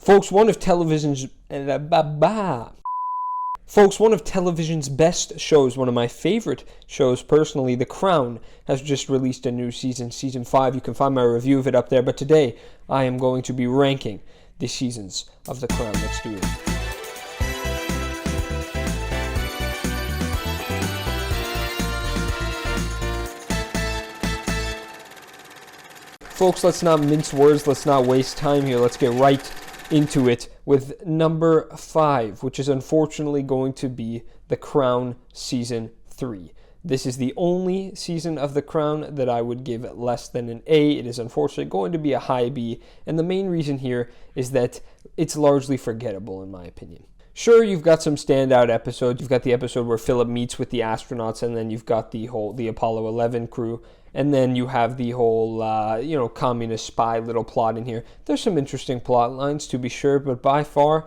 Folks, one of television's best shows, one of my favorite shows personally, The Crown, has just released a new season, Season 5. You can find my review of it up there, but today I am going to be ranking the seasons of The Crown. Let's do it. Folks, let's not mince words, let's not waste time here, let's get right into it with number 5, which is unfortunately going to be The Crown Season 3. This is the only season of The Crown that I would give less than an A. It is unfortunately going to be a high B, and the main reason here is that it's largely forgettable in my opinion. Sure, you've got some standout episodes. You've got the episode where Philip meets with the astronauts, and then you've got the Apollo 11 crew, and then you have the whole, communist spy little plot in here. There's some interesting plot lines, to be sure, but by far,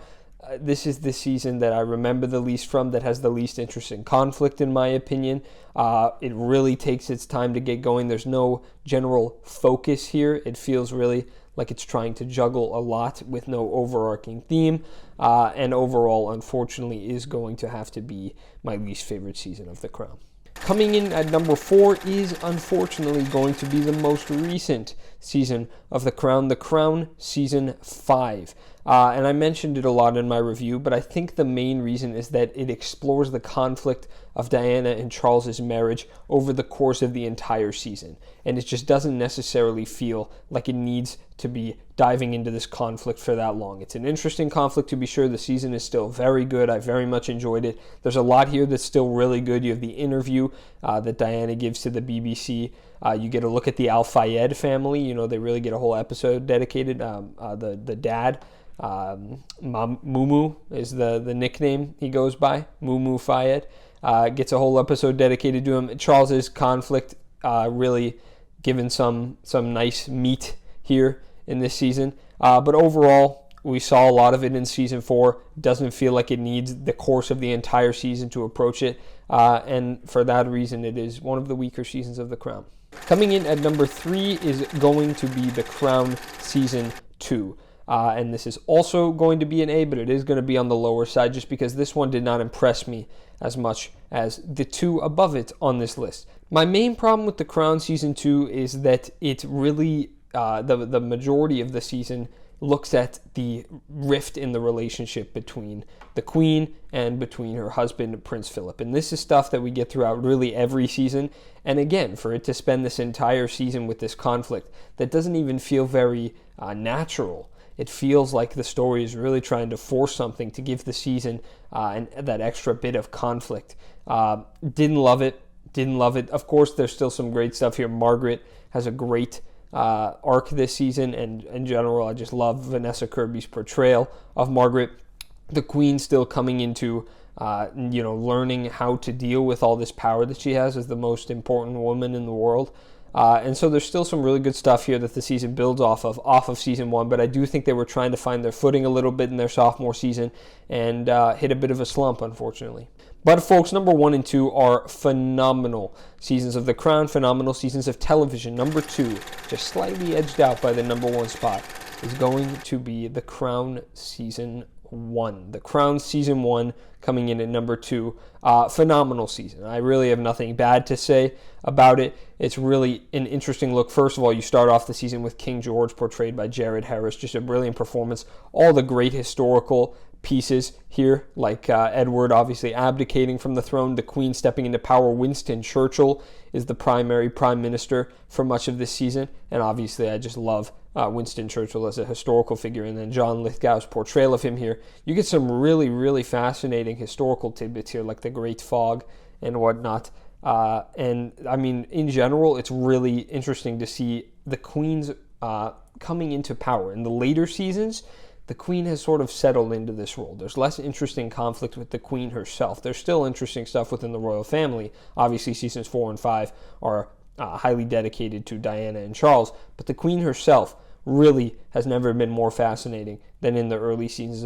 this is the season that I remember the least from, that has the least interesting conflict, in my opinion. It really takes its time to get going. There's no general focus here. It feels really like it's trying to juggle a lot with no overarching theme, and overall, unfortunately, is going to have to be my least favorite season of The Crown. Coming in at number 4 is unfortunately going to be the most recent season of The Crown Season 5. And I mentioned it a lot in my review, but I think the main reason is that it explores the conflict of Diana and Charles's marriage over the course of the entire season. And it just doesn't necessarily feel like it needs to be diving into this conflict for that long. It's an interesting conflict, to be sure. The season is still very good. I very much enjoyed it. There's a lot here that's still really good. You have the interview that Diana gives to the BBC. You get a look at the Al Fayed family. You know, they really get a whole episode dedicated. The dad, Mumu is the nickname he goes by, Mumu Fayed, gets a whole episode dedicated to him. Charles's conflict really given some nice meat here in this season. But overall, we saw a lot of it in Season 4. It doesn't feel like it needs the course of the entire season to approach it. And for that reason, it is one of the weaker seasons of The Crown. Coming in at number 3 is going to be The Crown Season 2. And this is also going to be an A, but it is going to be on the lower side just because this one did not impress me as much as the two above it on this list. My main problem with The Crown Season 2 is that it really, the majority of the season looks at the rift in the relationship between the Queen and between her husband, Prince Philip. And this is stuff that we get throughout really every season. And again, for it to spend this entire season with this conflict, that doesn't even feel very natural. It feels like the story is really trying to force something to give the season and that extra bit of conflict. Didn't love it. Of course, there's still some great stuff here. Margaret has a great arc this season, and in general, I just love Vanessa Kirby's portrayal of Margaret. The Queen still coming into, learning how to deal with all this power that she has as the most important woman in the world. And so there's still some really good stuff here that the season builds off of Season 1, but I do think they were trying to find their footing a little bit in their sophomore season and hit a bit of a slump, unfortunately. But folks, number 1 and 2 are phenomenal seasons of The Crown, phenomenal seasons of television. Number 2, just slightly edged out by the number 1 spot, is going to be The Crown Season 1. The Crown Season 1 coming in at number 2. Phenomenal season. I really have nothing bad to say about it. It's really an interesting look. First of all, you start off the season with King George, portrayed by Jared Harris. Just a brilliant performance. All the great historical pieces here, like Edward obviously abdicating from the throne, the Queen stepping into power. Winston Churchill is the primary prime minister for much of this season, and obviously I just love Winston Churchill as a historical figure, and then John Lithgow's portrayal of him here. You get some really, really fascinating historical tidbits here, like the Great Fog and whatnot. And I mean, in general, it's really interesting to see the Queen's coming into power. In the later seasons, the Queen has sort of settled into this role. There's less interesting conflict with the Queen herself. There's still interesting stuff within the royal family. Obviously, seasons 4 and 5 are highly dedicated to Diana and Charles, but the Queen herself really has never been more fascinating than in the early seasons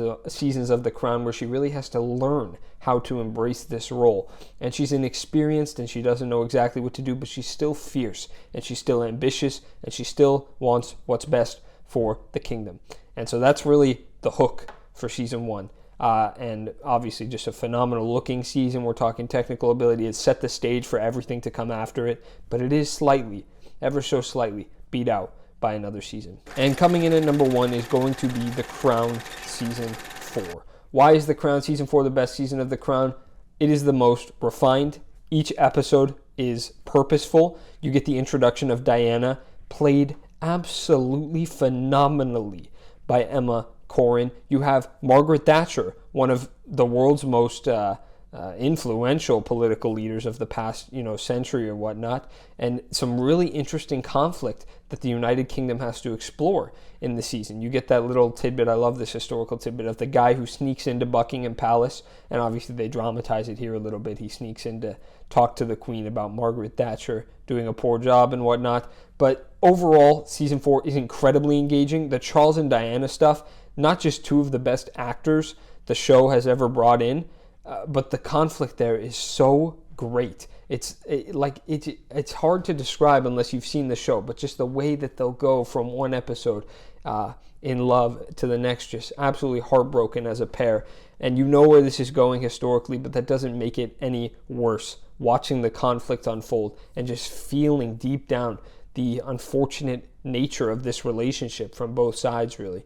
of The Crown, where she really has to learn how to embrace this role. And she's inexperienced and she doesn't know exactly what to do, but she's still fierce and she's still ambitious and she still wants what's best for the kingdom. And so that's really the hook for season 1. And obviously just a phenomenal looking season. We're talking technical ability. It set the stage for everything to come after it, but it is slightly, ever so slightly, beat out by another season. And coming in at number 1 is going to be The Crown Season 4. Why is The Crown Season 4 the best season of The Crown? It is the most refined. Each episode is purposeful. You get the introduction of Diana, played absolutely phenomenally by Emma Corrin. You have Margaret Thatcher, one of the world's most influential political leaders of the past, century or whatnot, and some really interesting conflict that the United Kingdom has to explore in the season. You get that little tidbit, I love this historical tidbit, of the guy who sneaks into Buckingham Palace, and obviously they dramatize it here a little bit. He sneaks in to talk to the Queen about Margaret Thatcher doing a poor job and whatnot. But overall, season 4 is incredibly engaging. The Charles and Diana stuff, not just two of the best actors the show has ever brought in, but the conflict there is so great. It's hard to describe unless you've seen the show, but just the way that they'll go from one episode in love to the next, just absolutely heartbroken as a pair. And you know where this is going historically, but that doesn't make it any worse. Watching the conflict unfold and just feeling deep down the unfortunate nature of this relationship from both sides, really.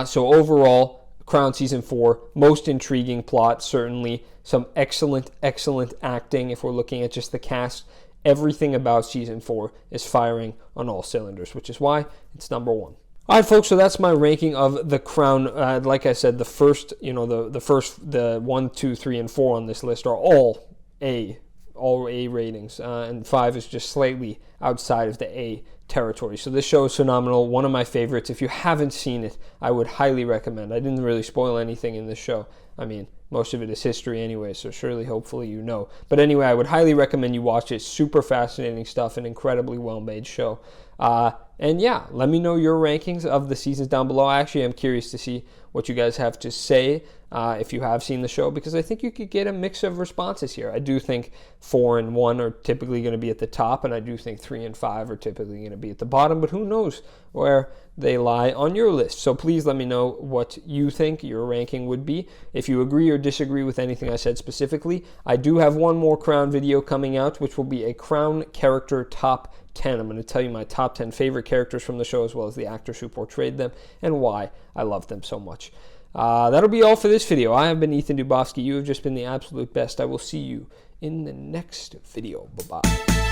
So overall, Crown Season 4, most intriguing plot, certainly. Some excellent acting if we're looking at just the cast. Everything about Season 4 is firing on all cylinders, which is why it's number 1. All right, folks, so that's my ranking of The Crown. Like I said, the 1, 2, 3, and 4 on this list are all A ratings, and 5 is just slightly outside of the A territory. So this show is phenomenal, one of my favorites. If you haven't seen it, I would highly recommend. I didn't really spoil anything in this show. I mean, most of it is history anyway, so surely, hopefully you know. But anyway, I would highly recommend you watch it. Super fascinating stuff, an incredibly well-made show. And yeah, let me know your rankings of the seasons down below. I actually am curious to see what you guys have to say if you have seen the show, because I think you could get a mix of responses here. I do think 4 and 1 are typically going to be at the top, and I do think 3 and 5 are typically going to be at the bottom, but who knows where they lie on your list. So please let me know what you think your ranking would be. If you agree or disagree with anything I said specifically, I do have one more Crown video coming out, which will be a Crown character top 10. I'm going to tell you my top 10 favorite characters from the show, as well as the actors who portrayed them and why I love them so much. That'll be all for this video. I have been Ethan Dubofsky. You have just been the absolute best. I will see you in the next video. Bye-bye.